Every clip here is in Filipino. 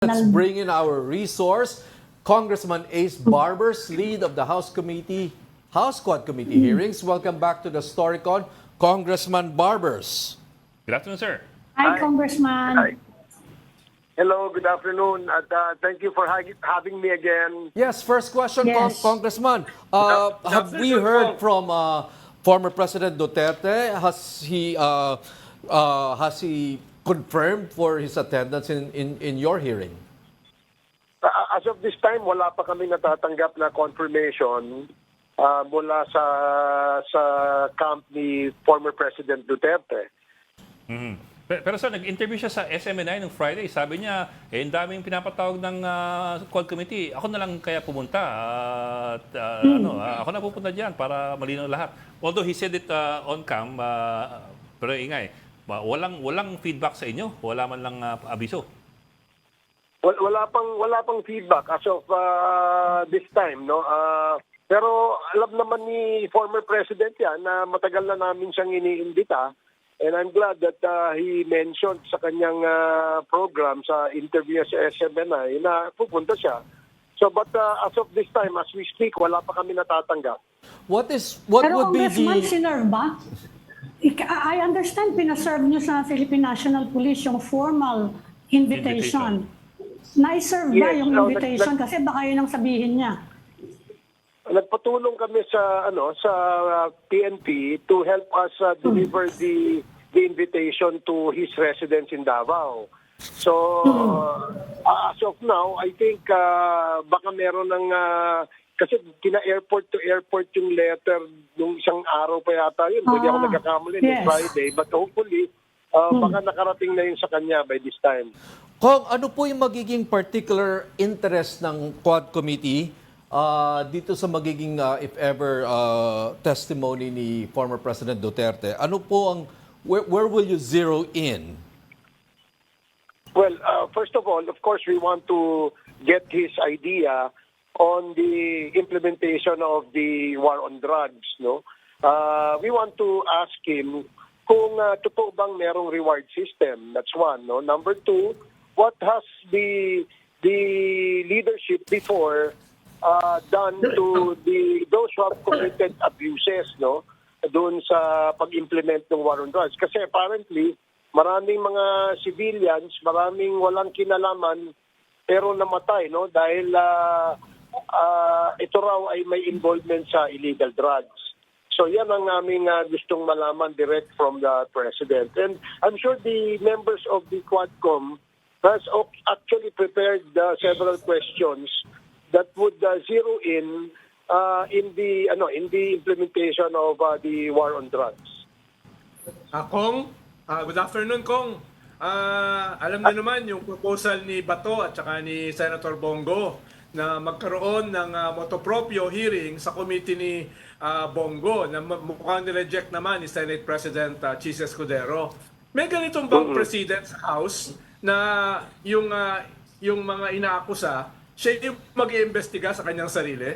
Let's bring in our resource, Congressman Ace Barbers, lead of the House Quad Committee hearings. Welcome back to the Storycon, Congressman Barbers. Good afternoon, sir. Hi, Congressman. Hi. Hello, good afternoon, at thank you for having me again. Yes, first question, Yes. Congressman. Have we heard from former President Duterte? Has he confirmed for his attendance in your hearing? As of this time, wala pa kami natatanggap na confirmation mula sa camp ni former President Duterte. Pero sir, nag-interview siya sa SMNI nung Friday. Sabi niya, ang daming pinapatawag ng Quad Committee. Ako na lang kaya pumunta. Ako na pupunta diyan para malinaw lahat. Although he said it on cam, pero ingay, walang feedback sa inyo. Wala man lang abiso. Wala pang feedback as of this time, no. Pero alam naman ni former President yan na matagal na namin siyang iniimbita. And I'm glad that he mentioned sa kanyang program sa interview sa SMNI na pupunta siya. So but as of this time, as we speak, wala pa kami natatanggap. What Pero would be Congressman, the... sinerve ba? I understand pinaserve niyo sa Philippine National Police yung formal invitation. Na-serve ba Yes, yung no, invitation? Kasi baka yun ang sabihin niya. Nagpatulong kami sa PNP to help us deliver the invitation to his residence in Davao. So as of now, I think baka meron ng kasi airport to airport yung letter nung isang araw pa yata yun. Hindi ako nagkakamali yes. Friday, but hopefully baka nakarating na yun sa kanya by this time. Kung ano po yung magiging particular interest ng Quad Committee dito sa magiging, if ever, testimony ni former President Duterte? Ano po ang, where will you zero in? Well, first of all, of course, we want to get his idea on the implementation of the war on drugs. No, we want to ask him kung totoo bang merong reward system. That's one. No, number two, what has the leadership before done to those who have committed abuses, no, doon sa pag-implement ng war on drugs. Kasi apparently, maraming mga civilians, maraming walang kinalaman, pero namatay, no, dahil ito raw ay may involvement sa illegal drugs. So yan ang aming gustong malaman direct from the President. And I'm sure the members of the Quadcom has actually prepared several questions that would zero in the implementation of the war on drugs. Kong, good afternoon, Kong. Alam niyo naman yung proposal ni Bato at saka ni Senator Bongo na magkaroon ng motopropyo hearing sa committee ni Bongo na mukhang nireject naman ni Senate President Chis Escudero. May ganitong bang President sa House na yung mga inaakusa siya yung mag-iimbestiga sa kanyang sarili?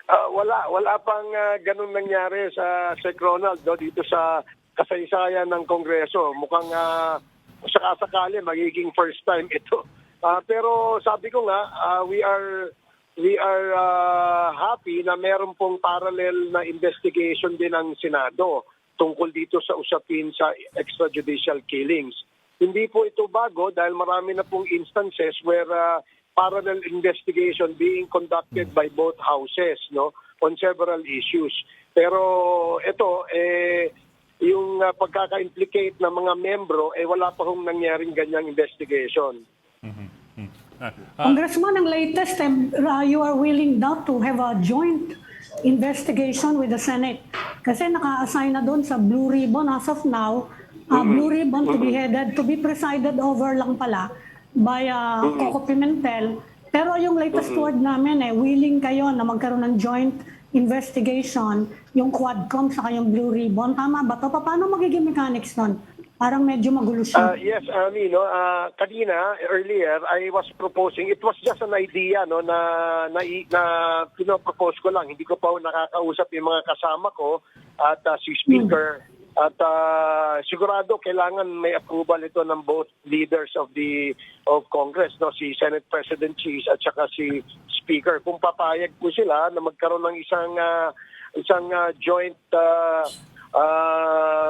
Wala pang ganun nangyari sa Sec Ronald, no, dito sa kasaysayan ng Kongreso. Mukhang sakasakali magiging first time ito. Pero sabi ko nga, we are happy na meron pong parallel na investigation din ng Senado tungkol dito sa usapin sa extrajudicial killings. Hindi po ito bago dahil marami na pong instances where parallel investigation being conducted by both houses, no, on several issues. Pero ito yung pagkaka-implicate ng mga membro wala pa hong nangyaring ganyang investigation. Congressman, ang latest, you are willing now to have a joint investigation with the Senate. Kasi naka-assign na doon sa Blue Ribbon as of now, Blue Ribbon to be presided over lang pala by Coco Pimentel. Pero yung latest word namin willing kayo na magkaroon ng joint investigation, yung Quadcom sa kayong Blue Ribbon. Tama ba to? Paano magiging mechanics nun? Parang medyo magulo siya. Yes, kanina, earlier, I was proposing, it was just an idea, no, na pinopropose ko lang. Hindi ko pa nakakausap yung mga kasama ko at si Speaker At sigurado kailangan may approval ito ng both leaders of Congress, no, si Senate President Cheese at saka si Speaker. Kung papayag po sila na magkaroon ng isang joint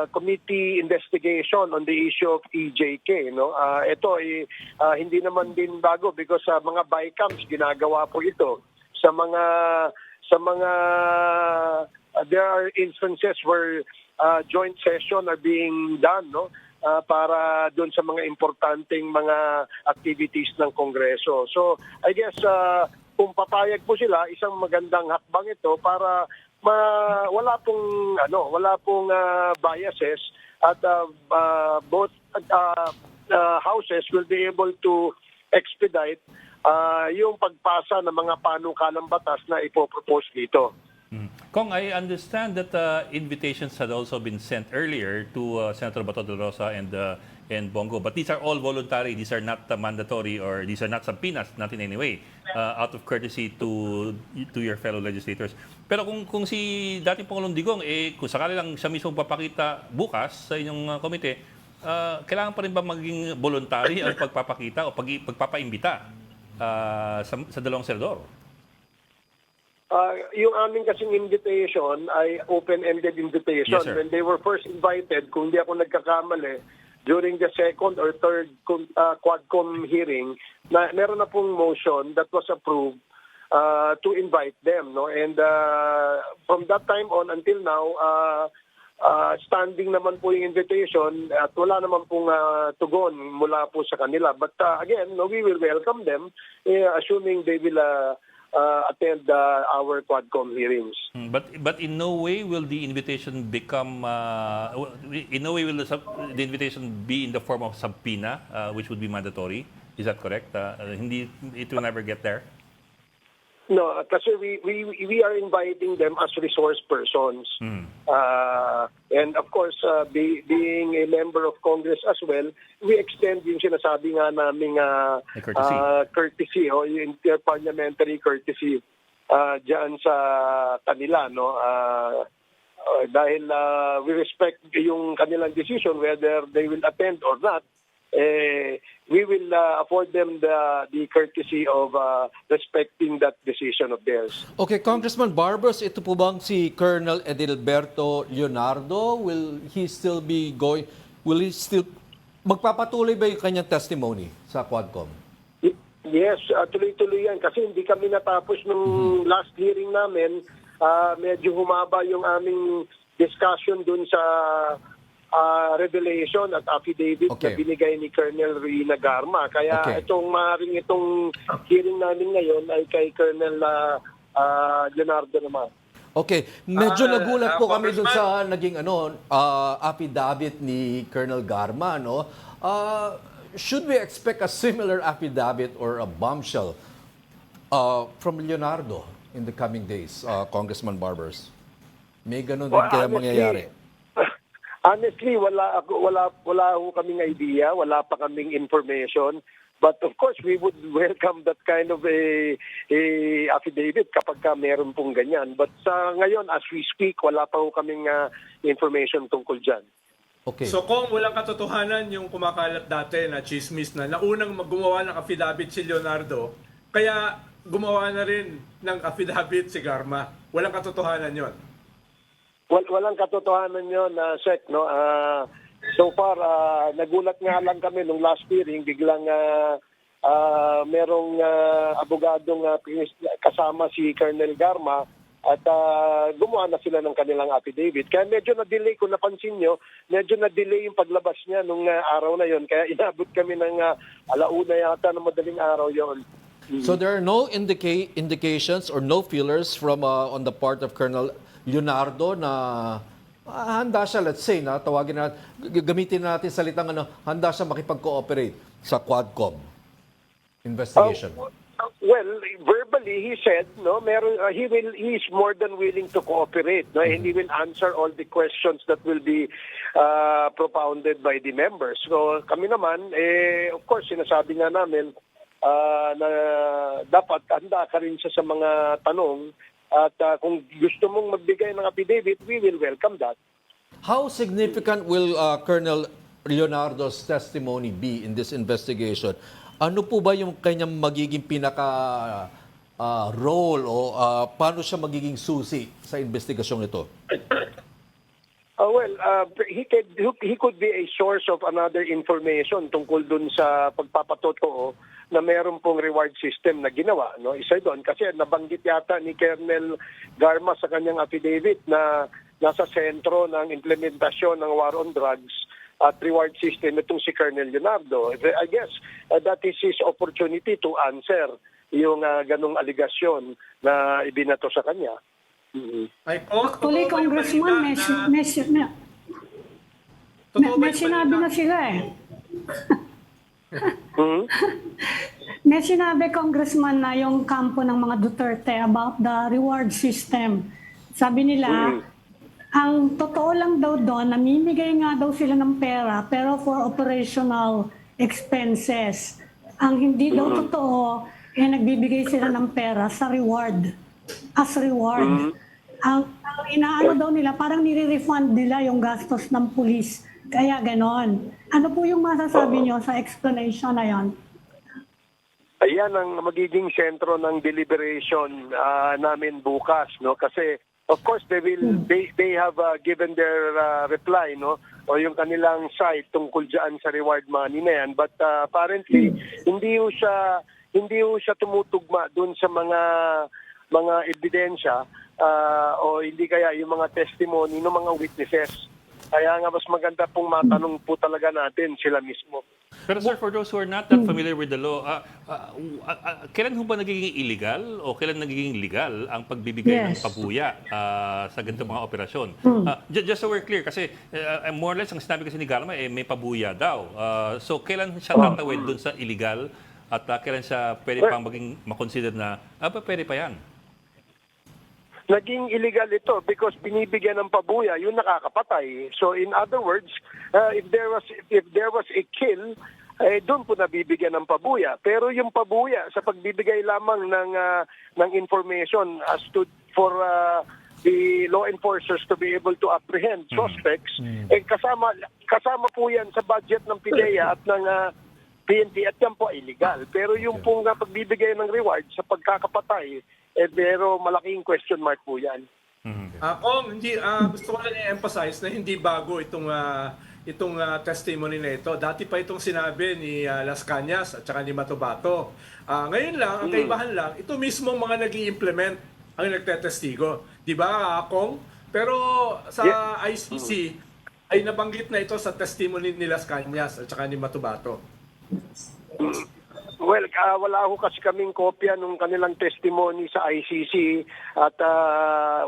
committee investigation on the issue of EJK, no. Ito ay hindi naman din bago because sa mga BICAMs ginagawa po ito sa mga there are instances where joint session are being done, no, para doon sa mga importanteng mga activities ng Kongreso. So I guess kung papayag po sila, isang magandang hakbang ito para wala pong biases at both houses will be able to expedite yung pagpasa ng mga panukalang batas na ipopropose dito. Kong, I understand that invitations had also been sent earlier to Senator Bato de Rosa and Bongo, but these are all voluntary. These are not mandatory, or these are not subpoenas, not in any way, out of courtesy to your fellow legislators. Pero kung si dating Pangulong Digong, kung sakali lang siya mismo papakita bukas sa inyong komite, kailangan pa rin ba maging voluntary ang pagpapakita o pagpapaimbita sa dalawang senador? Yung aming kasing invitation ay open-ended invitation. Yes, sir. When they were first invited, kung di ako nagkakamali, during the second or third Quadcom hearing, meron na pong motion that was approved to invite them, no? And from that time on until now, standing naman po yung invitation at wala naman pong tugon mula po sa kanila. But again, no, we will welcome them, assuming they will attend our Quadcom hearings. But in no way will the invitation become in no way will the invitation be in the form of subpoena, which would be mandatory. Is that correct? Hindi, it will never get there. No, kasi we are inviting them as resource persons. And of course, being a member of Congress as well, we extend yung sinasabi nga naming courtesy o yung interparliamentary courtesy dyan sa kanila, no? Dahil we respect yung kanilang decision whether they will attend or not. We will afford them the courtesy of respecting that decision of theirs. Okay, Congressman Barbers, ito po bang si Colonel Edilberto Leonardo? Will he still magpapatuloy ba yung kanyang testimony sa Quadcom? Yes, tuloy-tuloy yan kasi hindi kami natapos nung last hearing namin. Medyo humaba yung aming discussion dun sa revelation at affidavit na binigay ni Colonel Rina Garma. Kaya itong hearing namin ngayon ay kay Colonel Leonardo naman. Okay, medyo nagulat po kami dun sa naging affidavit ni Colonel Garma, no? Should we expect a similar affidavit or a bombshell from Leonardo in the coming days, Congressman Barbers? May ganun din kaya mangyayari? Honestly, wala ho kaming idea, wala pa kaming information. But of course, we would welcome that kind of a affidavit kapag meron pong ganyan. But sa ngayon, as we speak, wala pa ho kaming information tungkol dyan. Okay. So kung walang katotohanan yung kumakalat dati na chismis na naunang gumawa ng affidavit si Leonardo, kaya gumawa na rin ng affidavit si Garma. Walang katotohanan yon. Walang katotohanan yun, Sec, no? So far, nagulat nga lang kami nung last hearing, biglang merong abogadong kasama si Colonel Garma at gumawa na sila ng kanilang affidavit. Kaya medyo na-delay, kung napansin nyo, medyo na-delay yung paglabas niya nung araw na yon. Kaya inabot kami ng alauna yata ng madaling araw yon. So there are no indications or no feelers from on the part of Colonel Leonardo na handa siya, let's say, gamitin natin salitang handa siya makipag-cooperate sa Quadcom investigation. Well, verbally he said, no, he is more than willing to cooperate, no, and he will answer all the questions that will be propounded by the members. So kami naman, of course, sinasabi nga namin na dapat handa ka rin siya sa mga tanong. At kung gusto mong magbigay ng affidavit, we will welcome that. How significant will Colonel Leonardo's testimony be in this investigation? Ano po ba yung kanyang magiging pinaka role o paano siya magiging susi sa investigasyong ito? He could be a source of another information tungkol dun sa pagpapatotoo na meron pong reward system na ginawa. No? Isa doon kasi nabanggit yata ni Colonel Garma sa kanyang affidavit na nasa sentro ng implementasyon ng war on drugs at reward system itong si Colonel Leonardo. I guess that is his opportunity to answer yung ganong aligasyon na ibinato sa kanya. Ay, Kong, Actually, Congressman, may sinabi na sila eh. May sinabi, Congressman, na yung kampo ng mga Duterte about the reward system. Sabi nila, ang totoo lang daw doon, namimigay nga daw sila ng pera, pero for operational expenses. Ang hindi daw totoo, nagbibigay sila ng pera sa reward. As reward. Ang inaano daw nila, parang nire-refund nila yung gastos ng pulis. Kaya ganon. Ano po yung masasabi nyo sa explanation na yan? Ayan ang magiging sentro ng deliberation namin bukas, no? Kasi of course they have given their reply, no? O yung kanilang side tungkol diyan sa reward money na yan, but apparently hindi ho siya tumutugma dun sa mga ebidensya o hindi kaya yung mga testimony ng mga witnesses. Kaya nga mas maganda pong matanong po talaga natin sila mismo. Pero sir, for those who are not that familiar with the law, kailan ho ba nagiging illegal o kailan nagiging legal ang pagbibigay ng pabuya sa ganitong mga operasyon? Just so we're clear, kasi more or less ang sinabi kasi ni Garma, may pabuya daw. So kailan siya tatawid dun sa illegal at kailan siya pwede pang maging makonsider na, pwede pa yan? Naging illegal ito because binibigyan ng pabuya yung nakakapatay. So in other words, if there was a kill, doon po nabibigyan ng pabuya. Pero yung pabuya sa pagbibigay lamang ng information as to for the law enforcers to be able to apprehend suspects, kasama po yan sa budget ng PIDEA at ng PNP at yan po illegal. Pero yung pong pagbibigay ng reward sa pagkakapatay, pero malaking question mark po yan. Kong, gusto ko lang i-emphasize na hindi bago itong testimony na ito. Dati pa itong sinabi ni Las Cañas at saka ni Matobato. Ngayon lang, ang kaibahan lang, ito mismo mga nag-i-implement ang nagtetestigo. Di ba, Kong? Pero sa ICC, ay nabanggit na ito sa testimony ni Las Cañas at saka ni Matobato. Well, wala ho kasi kaming kopya ng kanilang testimony sa ICC at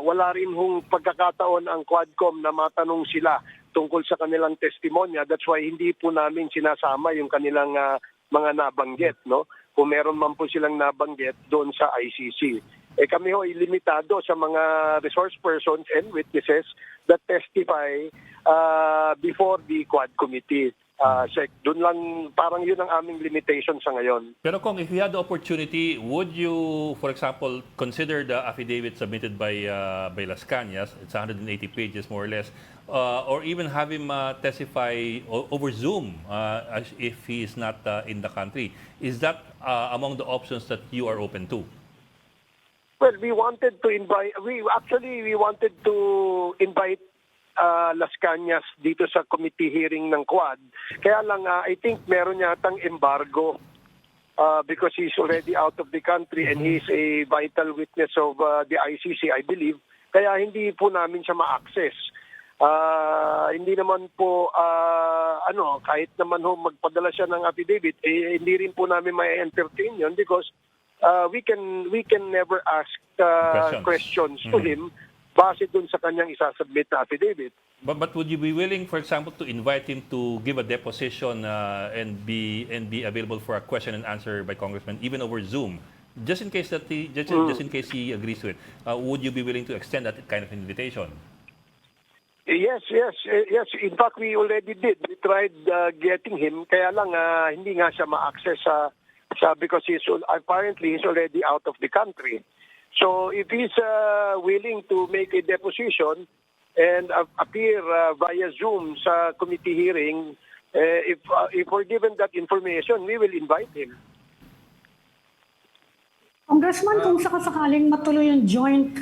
wala rin hong pagkakataon ang Quadcom na matanong sila tungkol sa kanilang testimonya. That's why hindi po namin sinasama yung kanilang mga nabanggit, no? Kung meron man po silang nabanggit doon sa ICC. Kami ho ay limitado sa mga resource persons and witnesses that testify before the Quad Committee. Doon lang, parang yun ang aming limitation sa ngayon. Pero Kong, if you had the opportunity, would you, for example, consider the affidavit submitted by Las Cañas, it's 180 pages more or less, or even have him testify over Zoom if he is not in the country? Is that among the options that you are open to? Well, we wanted to invite Las Cañas dito sa committee hearing ng Quad. Kaya lang, I think meron yatang embargo because he's already out of the country and he's a vital witness of the ICC, I believe. Kaya hindi po namin siya ma-access. Hindi naman po, kahit naman magpadala siya ng affidavit, hindi rin po namin ma-entertain yun because we can never ask questions to him base dun sa kanyang isasubmit na affidavit. But would you be willing, for example, to invite him to give a deposition and be available for a question and answer by Congressman, even over Zoom, just in case that just in case he agrees to it? Would you be willing to extend that kind of invitation? Yes. In fact, we already did. We tried getting him, kaya lang hindi nga siya ma-access because apparently he's already out of the country. So if he's willing to make a deposition, and appear via Zoom sa committee hearing, if we're given that information, we will invite him. Congressman, kung sakasakaling matuloy yung joint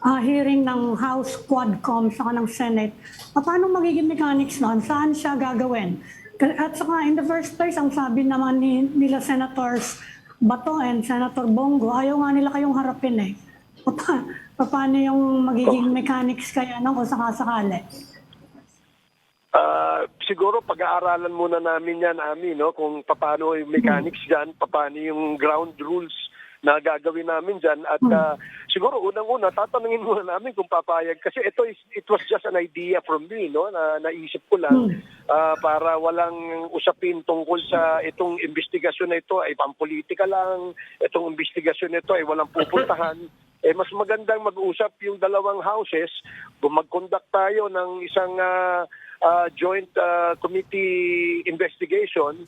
hearing ng House Quadcom saka ng Senate, paano magiging mechanics noon? Saan siya gagawin? At saka in the first place, ang sabi naman nila Senators Bato and Senator Bongo, ayaw nga nila kayong harapin eh. Paano yung magiging mechanics kaya nung kung sakasakali? Siguro pag-aaralan muna namin yan, Ami, no? Kung paano yung mechanics dyan, paano yung ground rules na gagawin namin dyan. At siguro unang-una, tatanungin muna namin kung papayag. Kasi it was just an idea from me, no? Na naisip ko lang para walang usapin tungkol sa itong investigasyon na ito ay pampolitika lang. Itong investigasyon na ito ay walang pupuntahan. Mas magandang mag-usap yung dalawang houses, mag-conduct tayo ng isang joint committee investigation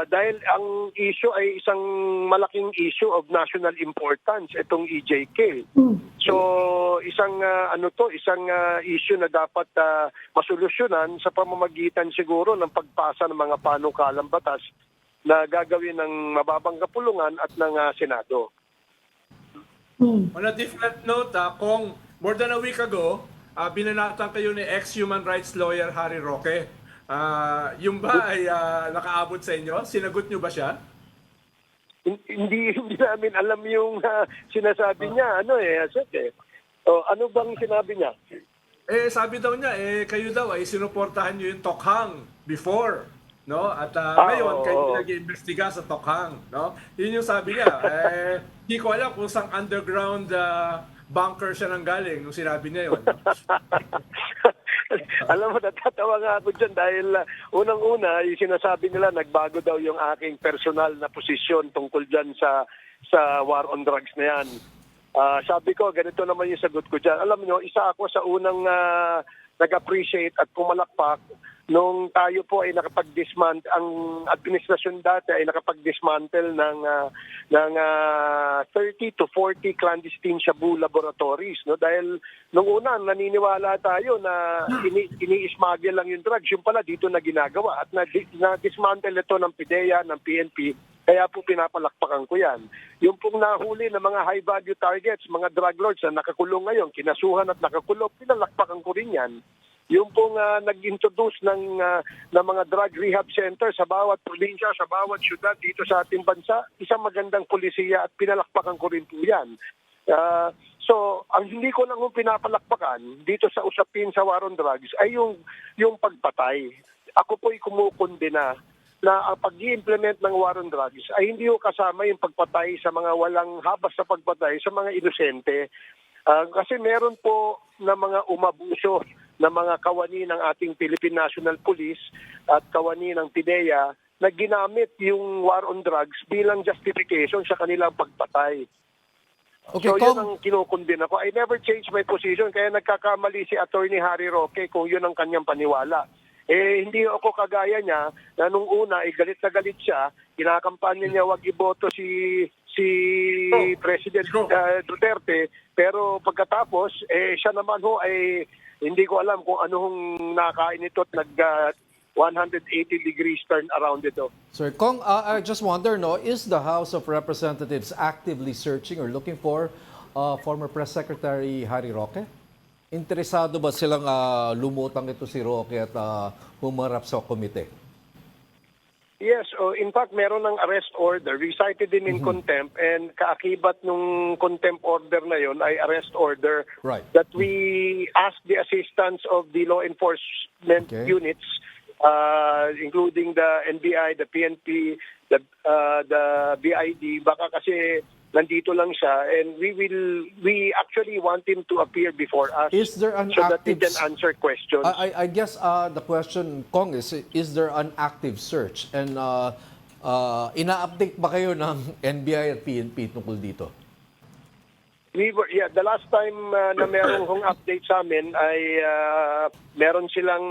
dahil ang issue ay isang malaking issue of national importance, itong EJK. So isang isang issue na dapat masolusyonan sa pamamagitan siguro ng pagpasa ng mga panukalang batas na gagawin ng mababang kapulungan at ng Senado. On a different note, kung more than a week ago, binanatan kayo ni ex-human rights lawyer Harry Roque. Yung ba ay nakaabot sa inyo? Sinagot nyo ba siya? Hindi namin alam yung sinasabi niya. Ano bang sinabi niya? Sabi daw niya, kayo daw ay sinuportahan nyo yung Tokhang before. No? At ngayon, kayo nag-iimbestiga sa Tokhang. No? Yun yung sabi niya. Hindi ko alam kung saan underground bunker siya nang galing nung sinabi niya yun. Alam mo, natatawa nga ako dyan dahil unang-una, yung sinasabi nila, nagbago daw yung aking personal na posisyon tungkol dyan sa war on drugs na yan. Sabi ko, ganito naman yung sagot ko dyan. Alam nyo, isa ako sa unang nag-appreciate at pumalakpak nung tayo po ay nakapag-dismantle, ang administrasyon dati ay nakapag-dismantle ng 30 to 40 clandestine shabu laboratories, no? Dahil nung una naniniwala tayo na ini-smuggle lang yung drugs, yung pala dito na ginagawa at na-dismantle ito ng PIDEA, ng PNP, kaya po pinapalakpakan ko yan. Yung pong nahuli ng mga high-value targets, mga drug lords na nakakulong ngayon, kinasuhan at nakakulong, pinalakpakan ko rin yan. Yung pong nag-introduce ng mga drug rehab center sa bawat probinsya, sa bawat syudad dito sa ating bansa, isang magandang polisiya at pinalakpakan ko rin po yan. So, ang hindi ko lang pinapalakpakan dito sa usapin sa war on drugs ay yung pagpatay. Ako po'y kumukondena na ang pag-i-implement ng war on drugs ay hindi ko kasama yung pagpatay sa mga walang habas sa pagpatay sa mga inosente. Kasi meron po na mga umabuso na mga kawani ng ating Philippine National Police at kawani ng PIDEA na ginamit yung war on drugs bilang justification sa kanilang pagpatay. Okay, So yun ang kinukundin ako. I never change my position kaya nagkakamali si Attorney Harry Roque kung yun ang kanyang paniwala. Hindi ako kagaya niya na nung una galit na galit siya, kinakampanya niya wag iboto si President Duterte, pero pagkatapos siya naman ho ay hindi ko alam kung anong nakain ito at 180 degrees turn around ito. Sir Kong, I just wonder, no, is the House of Representatives actively searching or looking for former Press Secretary Harry Roque? Interesado ba silang lumutang ito si Roque at humarap sa komite? Yes, in fact, meron ng arrest order. We cited him in contempt and kaakibat nung contempt order na yon ay arrest order Right. that we asked the assistance of the law enforcement units, including the NBI, the PNP, the BID. Baka kasi nandito lang siya and we actually want him to appear before us Is there an so that he active can answer questions. I guess the question, Kong, is there an active search? And ina-update ba kayo ng NBI at PNP tungkol dito? The last time na merong hong update sa amin ay meron silang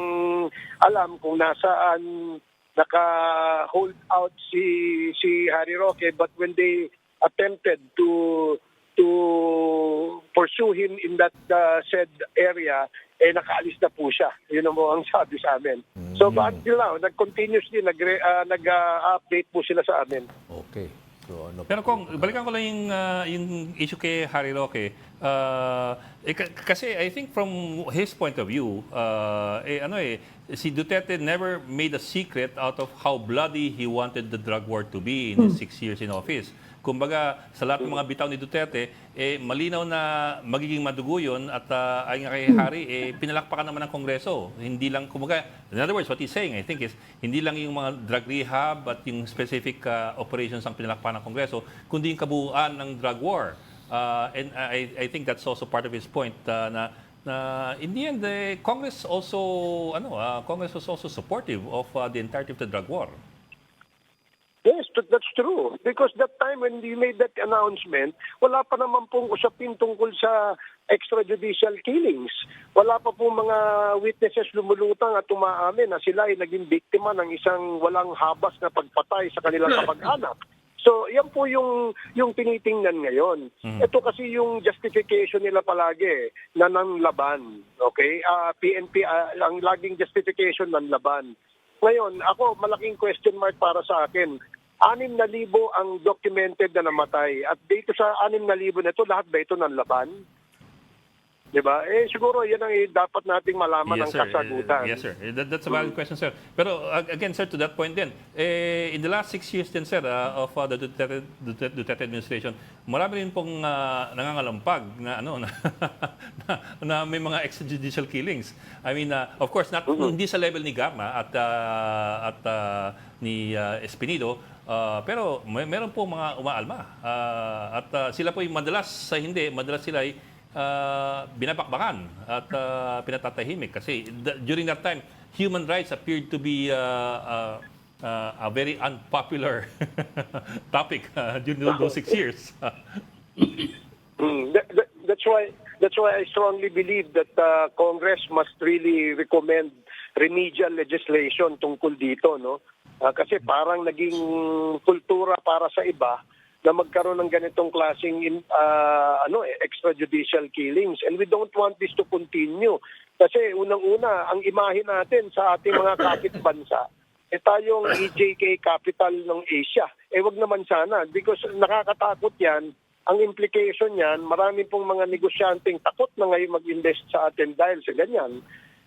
alam kung nasaan naka-hold out si Harry Roque, but when they attempted to pursue him in that said area, nakaalis na po siya. Yun ang ang sabi sa amin. So, but until now, nag-continuously, nag-update po sila sa amin. Okay. So, ano Pero kung balikan ko lang yung issue kay Harry Roque, kasi I think from his point of view, si Duterte never made a secret out of how bloody he wanted the drug war to be in his 6 years in office. Kumbaga, sa lahat ng mga bitaw ni Duterte, malinaw na magiging madugo yun at ayon nga kay Harry, pinalakpakan naman ng Kongreso. Hindi lang, kumbaga, in other words, what he's saying, I think, is hindi lang yung mga drug rehab at yung specific operations ang pinalakpakan ng Kongreso, kundi yung kabuuan ng drug war. And I think that's also part of his point na in the end, Congress also, Congress was also supportive of the entirety of the drug war. Yes, that's true. Because that time when we made that announcement, wala pa naman pong usapin tungkol sa extrajudicial killings. Wala pa pong mga witnesses lumulutang at umaamin na sila ay naging biktima ng isang walang habas na pagpatay sa kanilang kapag-anak. So, yan po yung tinitingnan ngayon. Ito kasi yung justification nila palagi na nanlaban. Okay? PNP, ang laging justification nanlaban. Ngayon, ako, malaking question mark para sa akin. 6,000 ang documented na namatay. At dito sa 6,000 na ito, lahat ba ito nanlaban? Diba? Siguro yan ang dapat nating malaman ng kasagutan. Yes, sir. That's a valid question, sir. Pero again, sir, to that point din, in the last 6 years din, sir, of the Duterte administration, marami rin pong nangangalampag na, na may mga extrajudicial killings. I mean, of course, hindi sa level ni Gama at ni Espinido, pero meron po mga umaalma. At sila po madalas sila ay binabakbakan at pinatatahimik kasi during that time human rights appeared to be a very unpopular topic during those 6 years. That's why I strongly believe that Congress must really recommend remedial legislation tungkol dito, no? Kasi parang naging kultura para sa iba na magkaroon ng ganitong klaseng extrajudicial killings. And we don't want this to continue. Kasi unang-una, ang imahe natin sa ating mga kapitbansa, tayong EJK capital ng Asia. Wag naman sana because nakakatakot yan. Ang implication yan, marami pong mga negosyanteng takot na ngayon mag-invest sa atin dahil sa ganyan.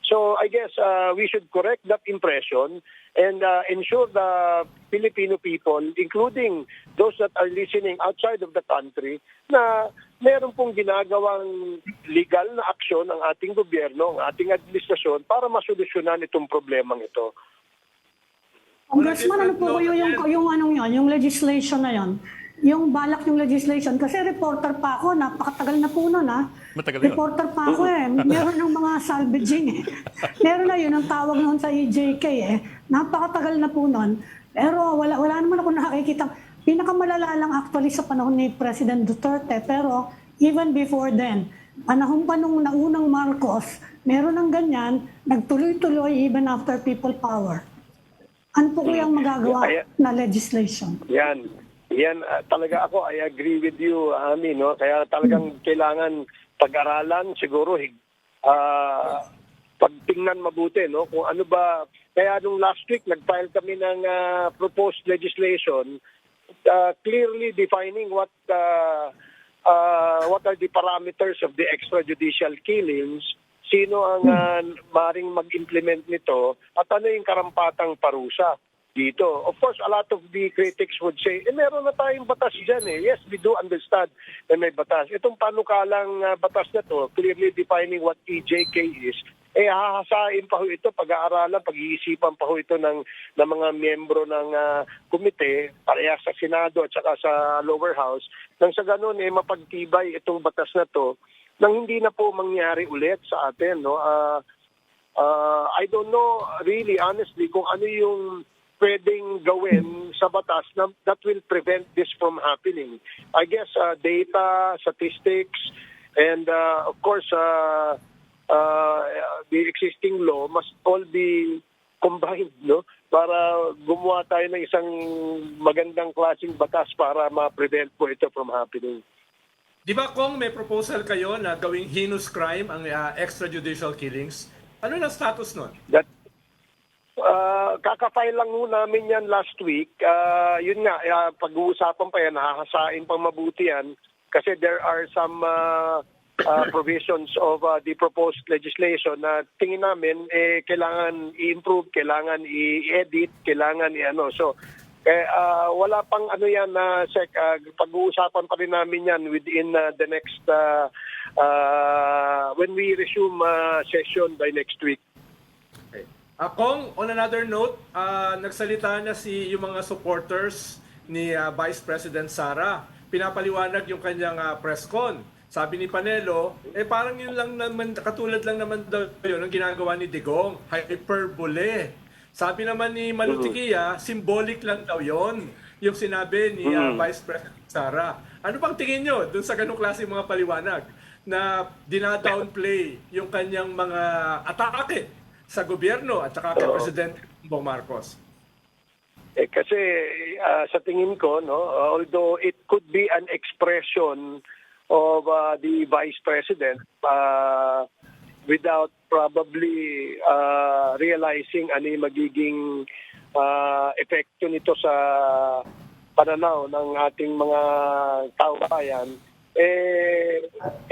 So I guess we should correct that impression and ensure the Filipino people, including those that are listening outside of the country, na meron pong ginagawang legal na aksyon ng ating gobyerno, ng ating administrasyon para masolusyonan itong problemang ito. Congressman, ano po yung legislation na yon? Yung balak yung legislation, kasi reporter pa ako, napakatagal na po nun Matagal yun. Reporter pa ako Meron ng mga salvaging Meron na yun, ang tawag noon sa EJK Napakatagal na po nun. Pero wala naman ako nakikita. Pinakamalala lang actually sa panahon ni President Duterte, pero even before then, panahon pa nung naunang Marcos, meron ng ganyan, nagtuloy-tuloy even after people power. Ano po kayang magagawa na legislation? Yan, talaga ako, I agree with you, Ami, no? Kaya talagang kailangan pag-aralan, siguro, pagtingnan mabuti, no? Kung ano ba, kaya nung last week, nag-file kami ng proposed legislation, clearly defining what are the parameters of the extrajudicial killings, sino ang maring mag-implement nito, at ano yung karampatang parusa dito. Of course, a lot of the critics would say, meron na tayong batas dyan Yes, we do understand na may batas. Itong panukalang batas na to, clearly defining what EJK is, hahasain pa ho ito, pag-aaralan, pag-iisipan pa ho ito ng mga miyembro ng komite, parehas sa Senado at saka sa lower house, nang sa ganun, mapagtibay itong batas na to, nang hindi na po mangyari ulit sa atin. No? I don't know, really, honestly, kung ano yung pwedeng gawin sa batas that will prevent this from happening. I guess data, statistics, and of course the existing law must all be combined, no? Para gumawa tayo ng isang magandang klaseng batas para ma-prevent po ito from happening. Di ba kung may proposal kayo na gawing heinous crime ang extrajudicial killings? Ano na status nun? That kakafile lang ho namin yan last week. Yun nga, pag-uusapan pa yan, hahasain pang mabuti yan kasi there are some provisions of the proposed legislation na tingin namin kailangan i-improve, kailangan i-edit, kailangan i-ano. So, wala pang ano yan na pag-uusapan pa rin namin yan within the next when we resume session by next week. Okay. Kung on another note, nagsalita na yung mga supporters ni Vice President Sara. Pinapaliwanag yung kanyang press con. Sabi ni Panelo, parang yun lang naman, katulad lang naman daw yun ang ginagawa ni Digong, hyperbole. Sabi naman ni Manutikia, symbolic lang daw yon yung sinabi ni Vice President Sara. Ano bang tingin nyo dun sa ganung klase mga paliwanag na dinadownplay yung kanyang mga atake sa gobyerno at saka kay Presidente Bongbong Marcos? Kasi sa tingin ko, no, although it could be an expression of the Vice President without probably realizing ano yung magiging epekto nito sa pananaw ng ating mga tao-bayan,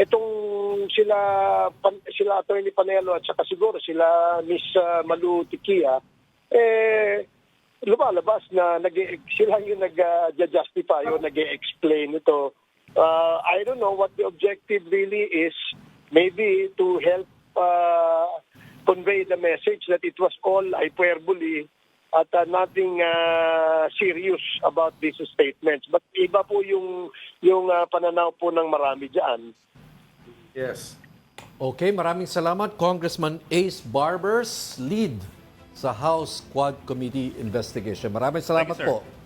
itong sila Attorney Panelo at saka siguro sila Miss Malu Tikia, lumalabas na sila yung nag-justify o nag-explain ito. I don't know what the objective really is. Maybe to help convey the message that it was all hyperbole at nothing serious about these statements. But iba po yung pananaw po ng marami dyan. Yes. Okay, maraming salamat Congressman Ace Barbers, lead sa House Quad Committee investigation. Maraming salamat Thank you, sir. po.